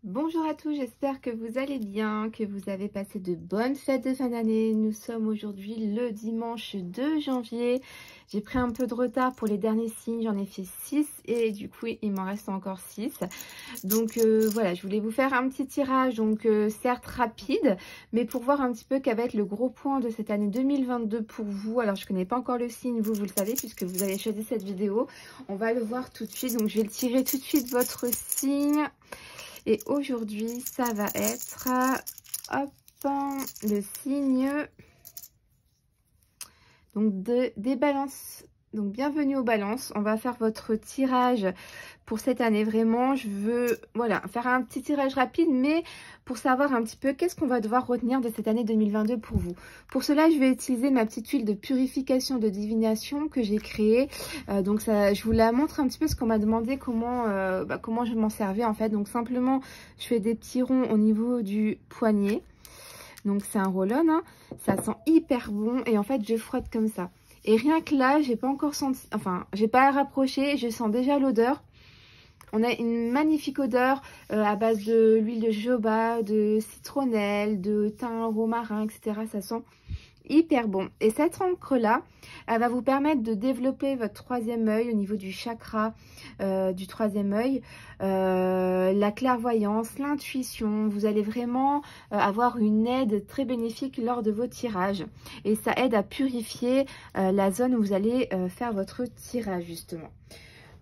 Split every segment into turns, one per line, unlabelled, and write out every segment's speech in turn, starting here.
Bonjour à tous, j'espère que vous allez bien, que vous avez passé de bonnes fêtes de fin d'année. Nous sommes aujourd'hui le dimanche 2 janvier. J'ai pris un peu de retard pour les derniers signes, j'en ai fait 6 et du coup il m'en reste encore 6. Donc voilà, je voulais vous faire un petit tirage, donc certes rapide, mais pour voir un petit peu quel va être le gros point de cette année 2022 pour vous. Alors je connais pas encore le signe, vous le savez puisque vous avez choisi cette vidéo. On va le voir tout de suite, donc je vais le tirer tout de suite votre signe. Et aujourd'hui, ça va être hop, le signe donc des balances. Donc bienvenue aux balances. On va faire votre tirage pour cette année. Vraiment, je veux voilà, faire un petit tirage rapide, mais pour savoir un petit peu qu'est-ce qu'on va devoir retenir de cette année 2022 pour vous. Pour cela, je vais utiliser ma petite huile de purification de divination que j'ai créée. Donc ça, je vous la montre un petit peu ce qu'on m'a demandé comment je m'en servais en fait. Donc simplement, je fais des petits ronds au niveau du poignet. Donc c'est un roll-on, hein. Ça sent hyper bon et en fait je frotte comme ça. Et rien que là, j'ai pas encore senti, enfin j'ai pas rapproché, je sens déjà l'odeur. On a une magnifique odeur à base de l'huile de jojoba, de citronnelle, de thym, romarin, etc. Ça sent hyper bon. Et cette encre là, elle va vous permettre de développer votre troisième œil au niveau du chakra du troisième œil, la clairvoyance, l'intuition. Vous allez vraiment avoir une aide très bénéfique lors de vos tirages et ça aide à purifier la zone où vous allez faire votre tirage justement.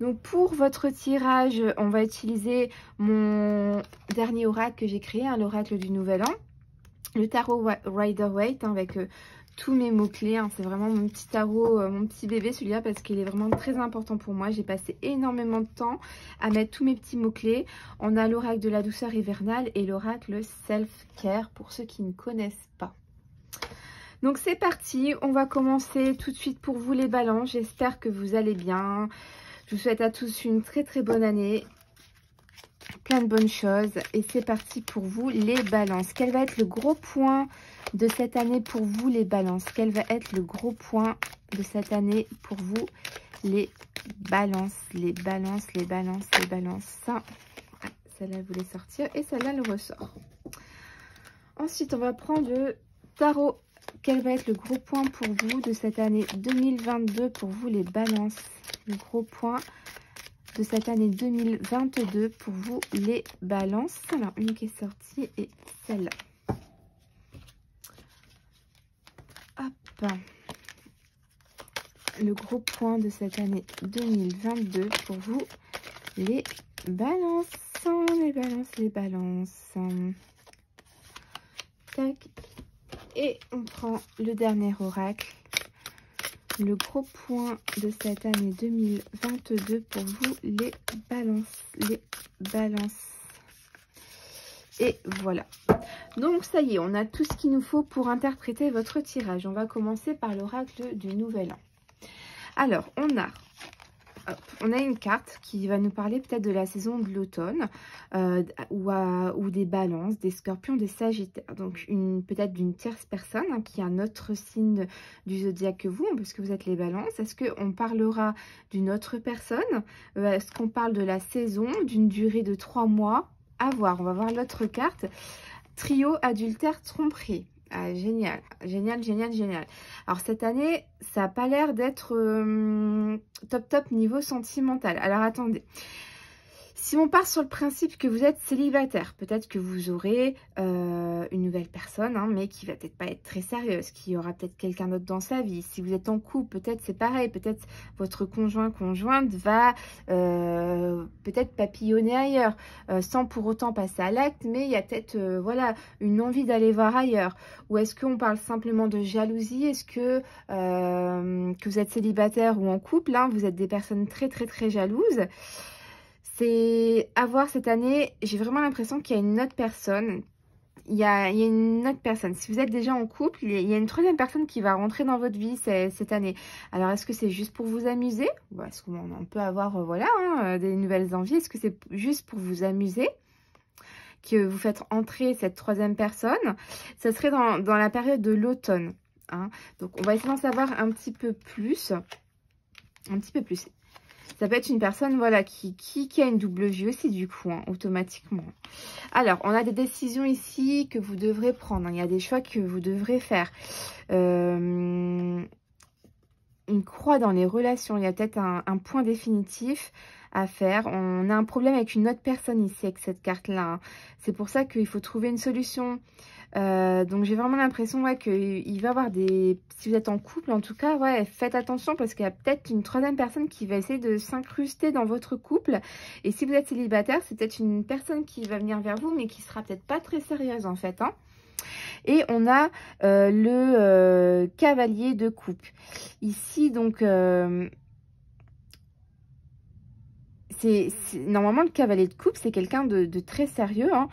Donc pour votre tirage, on va utiliser mon dernier oracle que j'ai créé, hein, l'oracle du Nouvel An. Le tarot Rider-Waite avec tous mes mots-clés. Hein. C'est vraiment mon petit tarot, mon petit bébé celui-là parce qu'il est vraiment très important pour moi. J'ai passé énormément de temps à mettre tous mes petits mots-clés. On a l'oracle de la douceur hivernale et l'oracle self-care pour ceux qui ne connaissent pas. Donc c'est parti, on va commencer tout de suite pour vous les balances. J'espère que vous allez bien. Je vous souhaite à tous une très très bonne année. Plein de bonnes choses et c'est parti pour vous les balances. Quel va être le gros point de cette année pour vous les balances? Quel va être le gros point de cette année pour vous les balances? Les balances, les balances, les balances. Ça, celle-là voulait sortir et celle-là le ressort. Ensuite, on va prendre le tarot. Quel va être le gros point pour vous de cette année 2022 pour vous les balances? Le gros point de cette année 2022 pour vous les balances. Alors une qui est sortie et celle-là. Hop. Le gros point de cette année 2022 pour vous les balances. Les balances, les balances. Tac. Et on prend le dernier oracle. Le gros point de cette année 2022 pour vous les balances, les balances. Et voilà. Donc ça y est, on a tout ce qu'il nous faut pour interpréter votre tirage. On va commencer par l'oracle du Nouvel An. Alors, on a une carte qui va nous parler peut-être de la saison de l'automne ou des balances, des scorpions, des sagittaires. Donc peut-être d'une tierce personne hein, qui a un autre signe du zodiaque que vous, parce que vous êtes les balances. Est-ce qu'on parlera d'une autre personne? Est-ce qu'on parle de la saison, d'une durée de 3 mois? À voir, on va voir l'autre carte. Trio, adultère, tromperie. Ah, génial, génial, génial, génial. Alors cette année, ça n'a pas l'air d'être top niveau sentimental. Alors attendez, si on part sur le principe que vous êtes célibataire, peut-être que vous aurez une nouvelle personne, hein, mais qui va peut-être pas être très sérieuse, qui aura peut-être quelqu'un d'autre dans sa vie. Si vous êtes en couple, peut-être c'est pareil, peut-être votre conjointe va peut-être papillonner ailleurs, sans pour autant passer à l'acte, mais il y a peut-être voilà, une envie d'aller voir ailleurs. Ou est-ce qu'on parle simplement de jalousie? Est-ce que vous êtes célibataire ou en couple, hein, vous êtes des personnes très très très jalouses? C'est à voir cette année, j'ai vraiment l'impression qu'il y a une autre personne. Il y a une autre personne. Si vous êtes déjà en couple, il y a une troisième personne qui va rentrer dans votre vie cette année. Alors, est-ce que c'est juste pour vous amuser? Est-ce qu'on peut avoir voilà, hein, des nouvelles envies? Est-ce que c'est juste pour vous amuser que vous faites entrer cette troisième personne? Ça serait dans la période de l'automne. Hein. Donc, on va essayer d'en savoir un petit peu plus. Un petit peu plus. Ça peut être une personne, voilà, qui a une double vie aussi, du coup, hein, automatiquement. Alors, on a des décisions ici que vous devrez prendre. Hein. Il y a des choix que vous devrez faire. Une croix dans les relations. Il y a peut-être un point définitif à faire. On a un problème avec une autre personne ici, avec cette carte-là. Hein. C'est pour ça qu'il faut trouver une solution. Donc j'ai vraiment l'impression ouais, qu'il va y avoir des... Si vous êtes en couple en tout cas, ouais, faites attention parce qu'il y a peut-être une troisième personne qui va essayer de s'incruster dans votre couple. Et si vous êtes célibataire, c'est peut-être une personne qui va venir vers vous mais qui sera peut-être pas très sérieuse en fait. Hein. Et on a le cavalier de coupe. Ici donc... normalement le cavalier de coupe c'est quelqu'un de très sérieux, hein.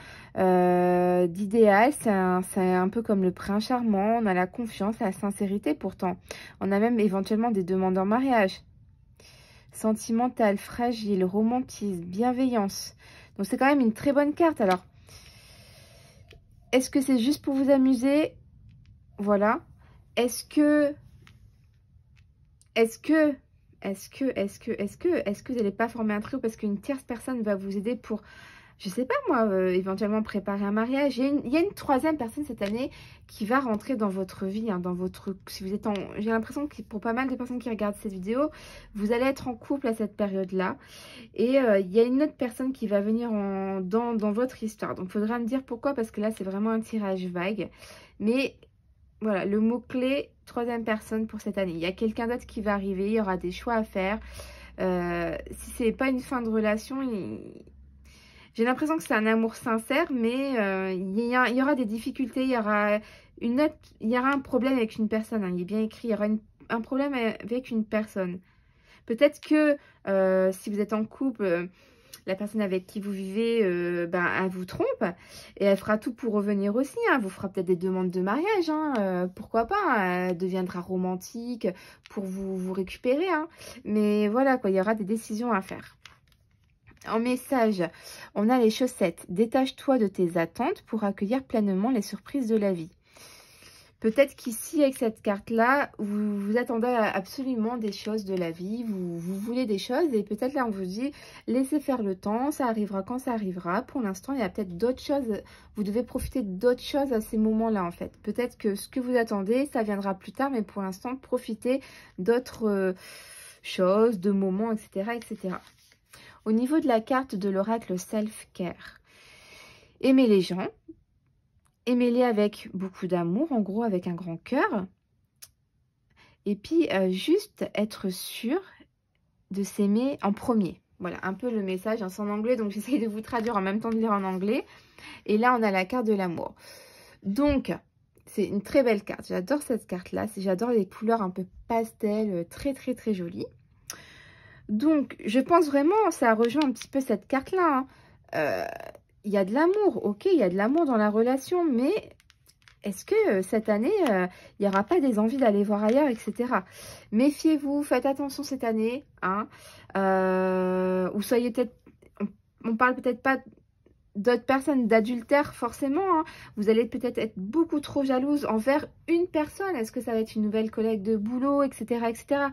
D'idéal, c'est un peu comme le prince charmant, on a la confiance, la sincérité pourtant. On a même éventuellement des demandes en mariage. Sentimental, fragile, romantisme, bienveillance. Donc c'est quand même une très bonne carte. Alors, est-ce que c'est juste pour vous amuser? Voilà. Est-ce que vous n'allez pas former un trio parce qu'une tierce personne va vous aider pour, je sais pas moi, éventuellement préparer un mariage. Il y a une troisième personne cette année qui va rentrer dans votre vie, hein, dans votre, si vous êtes en, j'ai l'impression que pour pas mal de personnes qui regardent cette vidéo, vous allez être en couple à cette période-là. Et il y a une autre personne qui va venir dans votre histoire. Donc il faudra me dire pourquoi, parce que là c'est vraiment un tirage vague. Mais voilà, le mot-clé, troisième personne pour cette année. Il y a quelqu'un d'autre qui va arriver, il y aura des choix à faire. Si c'est pas une fin de relation, j'ai l'impression que c'est un amour sincère, mais il y aura des difficultés, il y aura un problème avec une personne. Hein, il est bien écrit, il y aura un problème avec une personne. Peut-être que si vous êtes en couple... la personne avec qui vous vivez, elle vous trompe et elle fera tout pour revenir aussi. Hein. Elle vous fera peut-être des demandes de mariage, hein. Pourquoi pas, hein. Elle deviendra romantique pour vous récupérer. Hein. Mais voilà, quoi, il y aura des décisions à faire. En message, on a les chaussettes. Détache-toi de tes attentes pour accueillir pleinement les surprises de la vie. Peut-être qu'ici, avec cette carte-là, vous attendez absolument des choses de la vie, vous voulez des choses et peut-être là, on vous dit, laissez faire le temps, ça arrivera quand ça arrivera. Pour l'instant, il y a peut-être d'autres choses, vous devez profiter d'autres choses à ces moments-là, en fait. Peut-être que ce que vous attendez, ça viendra plus tard, mais pour l'instant, profitez d'autres choses, de moments, etc., etc. Au niveau de la carte de l'oracle Self-Care, aimez les gens. Aimez-les avec beaucoup d'amour, en gros avec un grand cœur. Et puis, juste être sûr de s'aimer en premier. Voilà, un peu le message, hein, c'est en anglais, donc j'essaye de vous traduire en même temps de lire en anglais. Et là, on a la carte de l'amour. Donc, c'est une très belle carte. J'adore cette carte-là. J'adore les couleurs un peu pastel, très, très, très jolies. Donc, je pense vraiment, ça rejoint un petit peu cette carte-là, hein. Il y a de l'amour, ok, il y a de l'amour dans la relation, mais est-ce que cette année, il n'y aura pas des envies d'aller voir ailleurs, etc. Méfiez-vous, faites attention cette année, hein, ou soyez peut-être, on parle peut-être pas d'autres personnes, d'adultère forcément, hein. Vous allez peut-être être beaucoup trop jalouse envers une personne. Est-ce que ça va être une nouvelle collègue de boulot, etc., etc.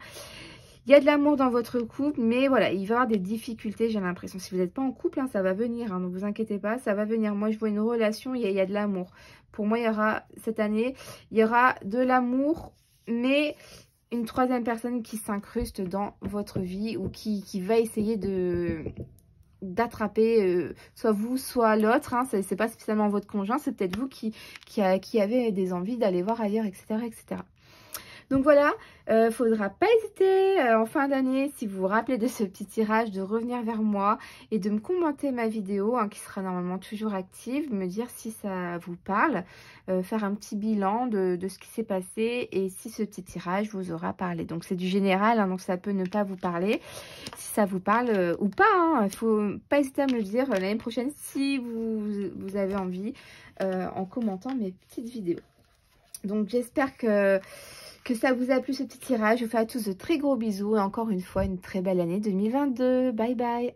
Il y a de l'amour dans votre couple, mais voilà, il va y avoir des difficultés, j'ai l'impression. Si vous n'êtes pas en couple, hein, ça va venir, hein, ne vous inquiétez pas, ça va venir. Moi, je vois une relation, il y a de l'amour. Pour moi, il y aura, cette année, il y aura de l'amour, mais une troisième personne qui s'incruste dans votre vie ou qui va essayer d'attraper soit vous, soit l'autre. Hein, c'est pas spécialement votre conjoint, c'est peut-être vous qui avez des envies d'aller voir ailleurs, etc., etc. Donc voilà, faudra pas hésiter en fin d'année, si vous vous rappelez de ce petit tirage, de revenir vers moi et de me commenter ma vidéo, hein, qui sera normalement toujours active, me dire si ça vous parle, faire un petit bilan de ce qui s'est passé et si ce petit tirage vous aura parlé. Donc c'est du général, hein, donc ça peut ne pas vous parler, si ça vous parle ou pas, hein, faut pas hésiter à me le dire l'année prochaine si vous avez envie, en commentant mes petites vidéos. Donc j'espère que ça vous a plu ce petit tirage. Je vous fais à tous de très gros bisous et encore une fois une très belle année 2022. Bye bye.